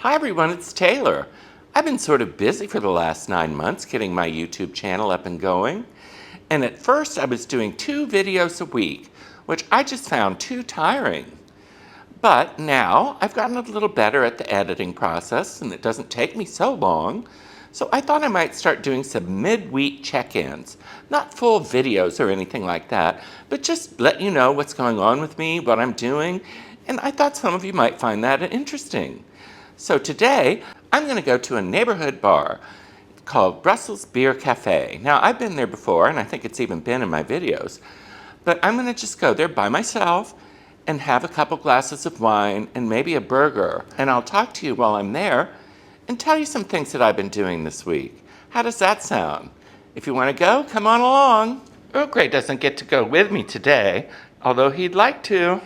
Hi everyone, it's Taylor. I've been sort of busy for the last 9 months getting my YouTube channel up and going. And at first I was doing 2 videos a week, which I just found too tiring. But now I've gotten a little better at the editing process and it doesn't take me so long. So I thought I might start doing some mid-week check-ins. Not full videos or anything like that, but just let you know what's going on with me, what I'm doing. And I thought some of you might find that interesting. So today, I'm going to go to a neighborhood bar called Brussels Beer Cafe. Now, I've been there before, and I think it's even been in my videos, but I'm going to just go there by myself and have a couple glasses of wine and maybe a burger. And I'll talk to you while I'm there and tell you some things that I've been doing this week. How does that sound? If you want to go, come on along. Earl Grey doesn't get to go with me today, although he'd like to.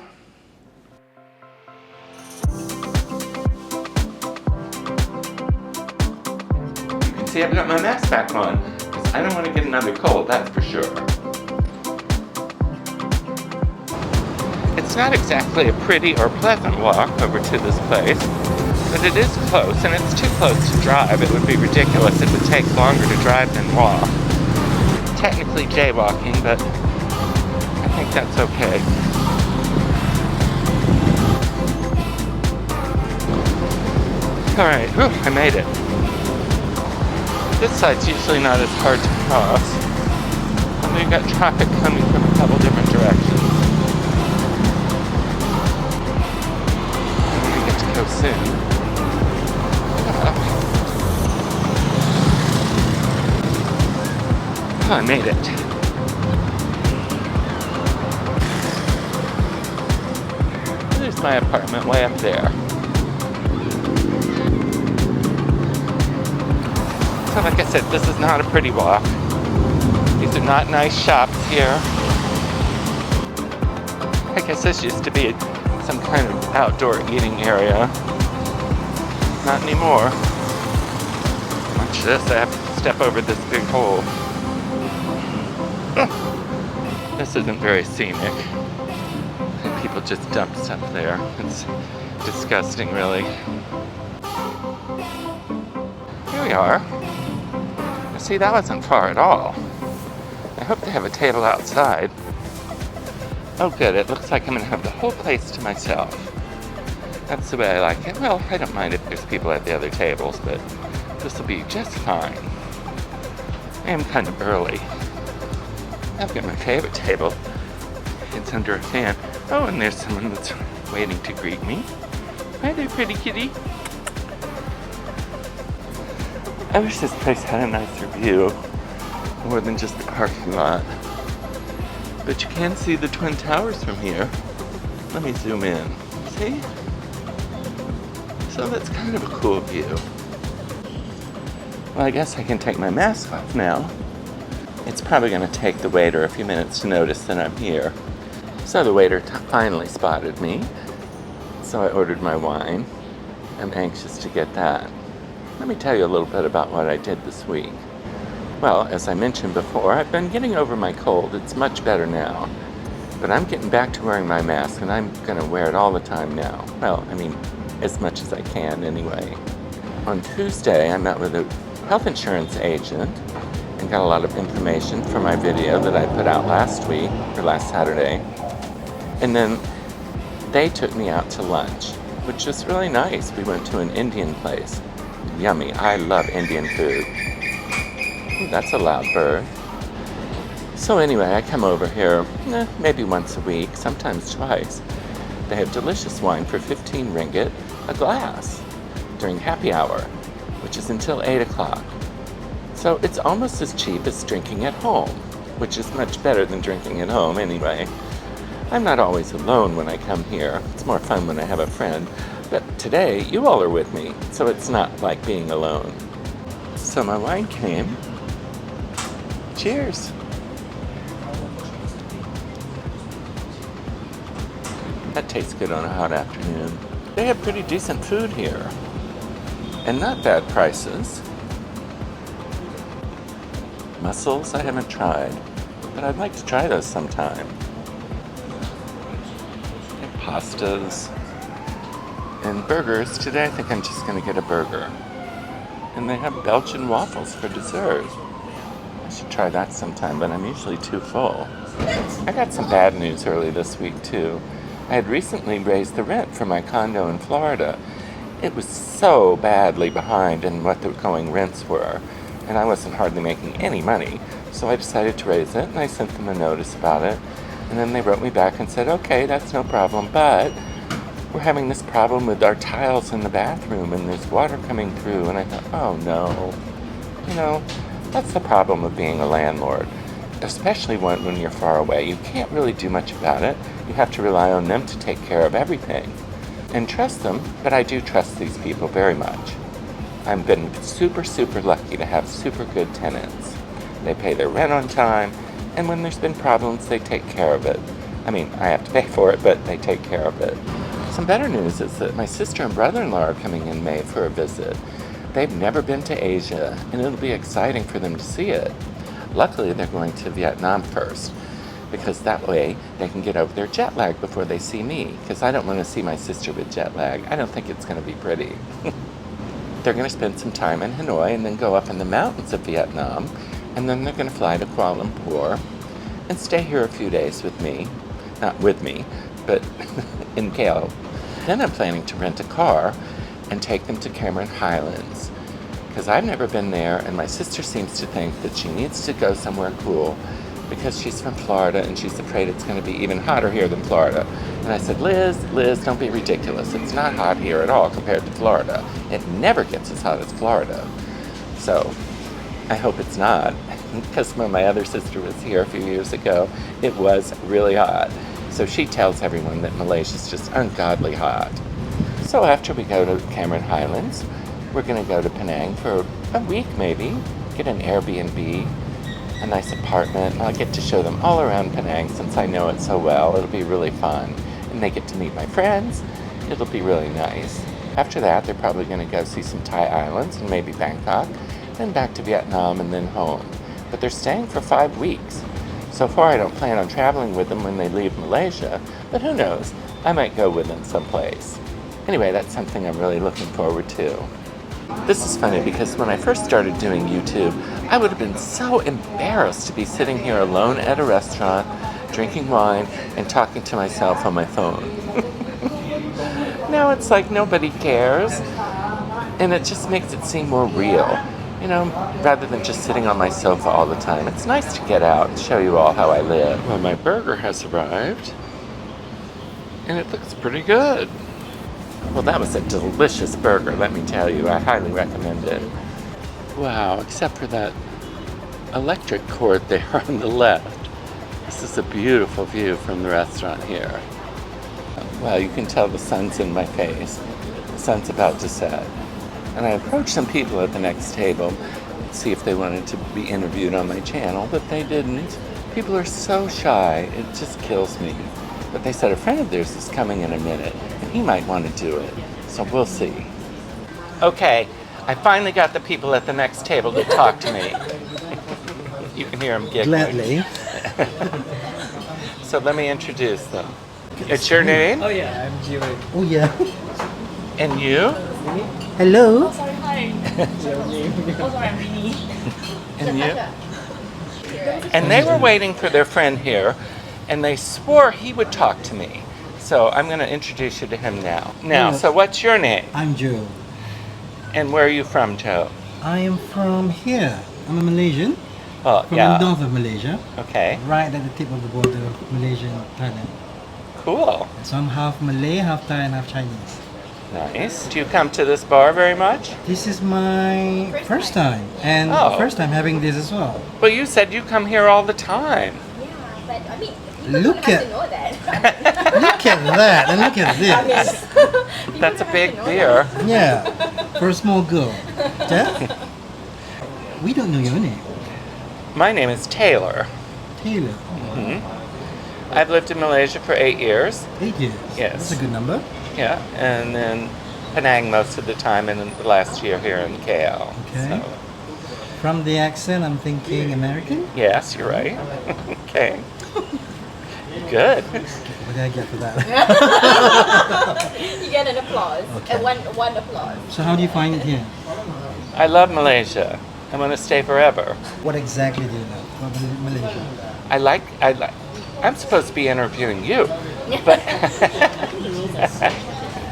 See, I've got my mask back on, because I don't want to get another cold, that's for sure. It's not exactly a pretty or pleasant walk over to this place, but it is close, and it's too close to drive. It would be ridiculous. It would take longer to drive than walk. Technically jaywalking, but I think that's okay. Alright, I made it. This side's usually not as hard to cross. And we've got traffic coming from a couple different directions. I'm gonna get to go soon. Oh, I made it. There's my apartment way up there. So like I said, this is not a pretty walk. These are not nice shops here. I guess this used to be some kind of outdoor eating area. Not anymore. Watch this, I have to step over this big hole. This isn't very scenic. And people just dump stuff there. It's disgusting, really. Here we are. See, that wasn't far at all. I hope they have a table outside. Oh good, it looks like I'm gonna have the whole place to myself. That's the way I like it. Well, I don't mind if there's people at the other tables, but this will be just fine. I am kind of early. I've got my favorite table. It's under a fan. Oh, and there's someone that's waiting to greet me. Hi there, pretty kitty. I wish this place had a nicer view, more than just the parking lot. But you can see the Twin Towers from here. Let me zoom in. See? So that's kind of a cool view. Well, I guess I can take my mask off now. It's probably going to take the waiter a few minutes to notice that I'm here. So the waiter finally spotted me. So I ordered my wine. I'm anxious to get that. Let me tell you a little bit about what I did this week. Well, as I mentioned before, I've been getting over my cold. It's much better now. But I'm getting back to wearing my mask, and I'm going to wear it all the time now. Well, I mean, as much as I can anyway. On Tuesday, I met with a health insurance agent and got a lot of information for my video that I put out last week, or last Saturday. And then they took me out to lunch, which was really nice. We went to an Indian place. Yummy. I love Indian food. Ooh, that's a loud bird. So anyway, I come over here maybe once a week, sometimes twice. They have delicious wine for 15 ringgit a glass during happy hour, which is until 8 o'clock. So it's almost as cheap as drinking at home, which is much better than drinking at home anyway. I'm not always alone when I come here. It's more fun when I have a friend. But today, you all are with me, so it's not like being alone. So my wine came. Cheers. That tastes good on a hot afternoon. They have pretty decent food here. And not bad prices. Mussels I haven't tried, but I'd like to try those sometime. And pastas. And burgers. Today I think I'm just going to get a burger. And they have Belgian waffles for dessert. I should try that sometime, but I'm usually too full. I got some bad news early this week, too. I had recently raised the rent for my condo in Florida. It was so badly behind in what the going rents were, and I wasn't hardly making any money. So I decided to raise it, and I sent them a notice about it. And then they wrote me back and said, okay, that's no problem, but we're having this problem with our tiles in the bathroom, and there's water coming through. And I thought, oh no. You know, that's the problem of being a landlord, especially when you're far away. You can't really do much about it. You have to rely on them to take care of everything. And trust them, but I do trust these people very much. I've been super, super lucky to have super good tenants. They pay their rent on time, and when there's been problems, they take care of it. I mean, I have to pay for it, but they take care of it. Some better news is that my sister and brother-in-law are coming in May for a visit. They've never been to Asia, and it'll be exciting for them to see it. Luckily, they're going to Vietnam first, because that way they can get over their jet lag before they see me, because I don't want to see my sister with jet lag. I don't think it's going to be pretty. They're going to spend some time in Hanoi and then go up in the mountains of Vietnam, and then they're going to fly to Kuala Lumpur and stay here a few days with me. Not with me, but in KL. Then I'm planning to rent a car and take them to Cameron Highlands, because I've never been there, and my sister seems to think that she needs to go somewhere cool because she's from Florida and she's afraid it's going to be even hotter here than Florida. And I said, Liz, don't be ridiculous. It's not hot here at all compared to Florida. It never gets as hot as Florida. So I hope it's not, because when my other sister was here a few years ago, it was really hot. So she tells everyone that Malaysia's just ungodly hot. So after we go to Cameron Highlands, we're going to go to Penang for a week maybe, get an Airbnb, a nice apartment, and I'll get to show them all around Penang since I know it so well. It'll be really fun. And they get to meet my friends. It'll be really nice. After that, they're probably going to go see some Thai islands and maybe Bangkok, then back to Vietnam and then home. But they're staying for 5 weeks. So far, I don't plan on traveling with them when they leave Malaysia, but who knows? I might go with them someplace. Anyway, that's something I'm really looking forward to. This is funny because when I first started doing YouTube, I would have been so embarrassed to be sitting here alone at a restaurant, drinking wine, and talking to myself on my phone. Now it's like nobody cares, and it just makes it seem more real, you know, rather than just sitting on my sofa all the time. It's nice to get out and show you all how I live. Well, my burger has arrived, and it looks pretty good. Well, that was a delicious burger, let me tell you. I highly recommend it. Wow, except for that electric cord there on the left. This is a beautiful view from the restaurant here. Well, you can tell the sun's in my face. The sun's about to set. And I approached some people at the next table to see if they wanted to be interviewed on my channel, but they didn't. People are so shy, it just kills me. But they said a friend of theirs is coming in a minute, and he might want to do it. So we'll see. Okay, I finally got the people at the next table to talk to me. You can hear them giggling. Gladly. So let me introduce them. It's your name? Oh yeah, I'm Jiwei. Oh yeah. And you? Hello. Oh, sorry, hi. Oh, sorry, I'm Rini. And you? And they were waiting for their friend here, and they swore he would talk to me. So I'm going to introduce you to him now. Now, so what's your name? I'm Joe. And where are you from, Joe? I am from here. I'm a Malaysian. Oh, From yeah. the north of Malaysia. Okay, Right at the tip of the border, Malaysia and Thailand. cool. So I'm half Malay, half Thai, and half Chinese. Nice. Do you come to this bar very much? This is my first time. And Oh. first time having this as well. Well, you said you come here all the time. Yeah, but I mean, people Look don't have at- to know that. Look at that and look at this. People That's a don't have big to know beer. Yeah, for a small girl. Yeah? We don't know your name. My name is Taylor. Taylor. I've lived in Malaysia for 8 years. 8 years. Yes. That's a good number. Yeah, and then Penang most of the time, and then the last year here in KL. Okay. So, From the accent, I'm thinking American. yes, you're right. Okay. Good. What did I get for that? You get an applause. Okay. And one applause. So how do you find it here? I love Malaysia. I want to stay forever. What exactly do you know about Malaysia? I'm supposed to be interviewing you, but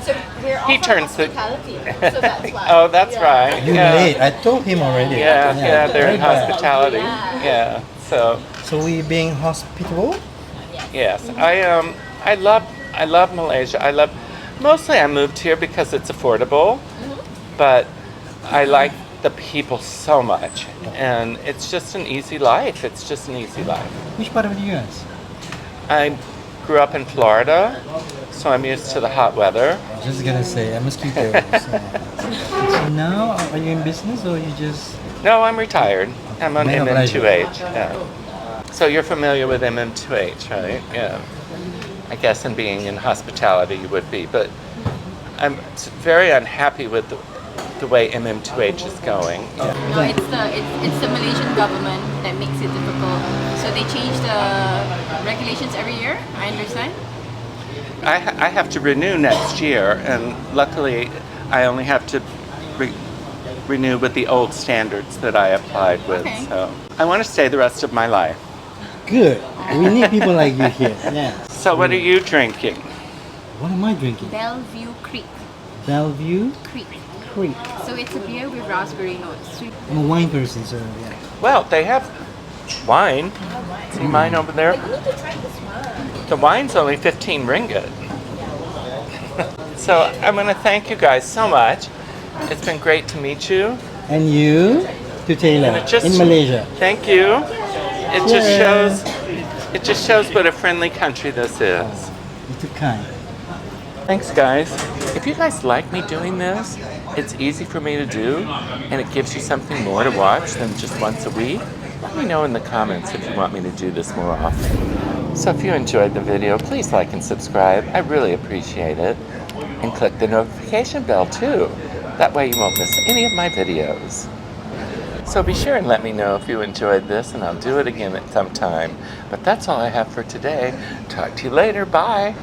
So we're all He from turns the- hospitality. So that's why. oh, that's Yeah. right. You're Yeah. late. I told him already. Yeah, they're in very bad. hospitality. Yeah. Yeah, so So we being hospitable? yes, I love Malaysia. Mostly I moved here because it's affordable, but I like the people so much, and it's just an easy life. It's just an easy life. Which part of the US? I grew up in Florida, so I'm used to the hot weather. Just gonna say, a mosquito. So now, are you in business or you just... No, I'm retired. I'm on Man of MM2H. Yeah. So you're familiar with MM2H, right? Yeah. I guess in being in hospitality you would be, but I'm very unhappy with the way MM2H is going. No, it's the Malaysian government that makes it difficult. So they change the regulations every year, I understand. I have to renew next year, and luckily I only have to renew with the old standards that I applied with. Okay. So I want to stay the rest of my life. Good. We need people like you here. Yeah. So what are you drinking? What am I drinking? Bellevue Creek. Bellevue Creek. Creek. So it's a beer with raspberry notes. Sweet. I'm a wine person, so yeah. Well, they have wine. See mine over there? You need to try this one. The wine's only 15 ringgit. So I'm going to thank you guys so much. It's been great to meet you. And you to Taylor And it just- in Malaysia. Thank you. Yeah. It just shows what a friendly country this is. You're too kind. Thanks, guys. If you guys like me doing this, it's easy for me to do, and it gives you something more to watch than just once a week. Let me know in the comments if you want me to do this more often. So if you enjoyed the video, please like and subscribe. I really appreciate it. And click the notification bell too. That way you won't miss any of my videos. So be sure and let me know if you enjoyed this, and I'll do it again at some time. But that's all I have for today. Talk to you later. Bye.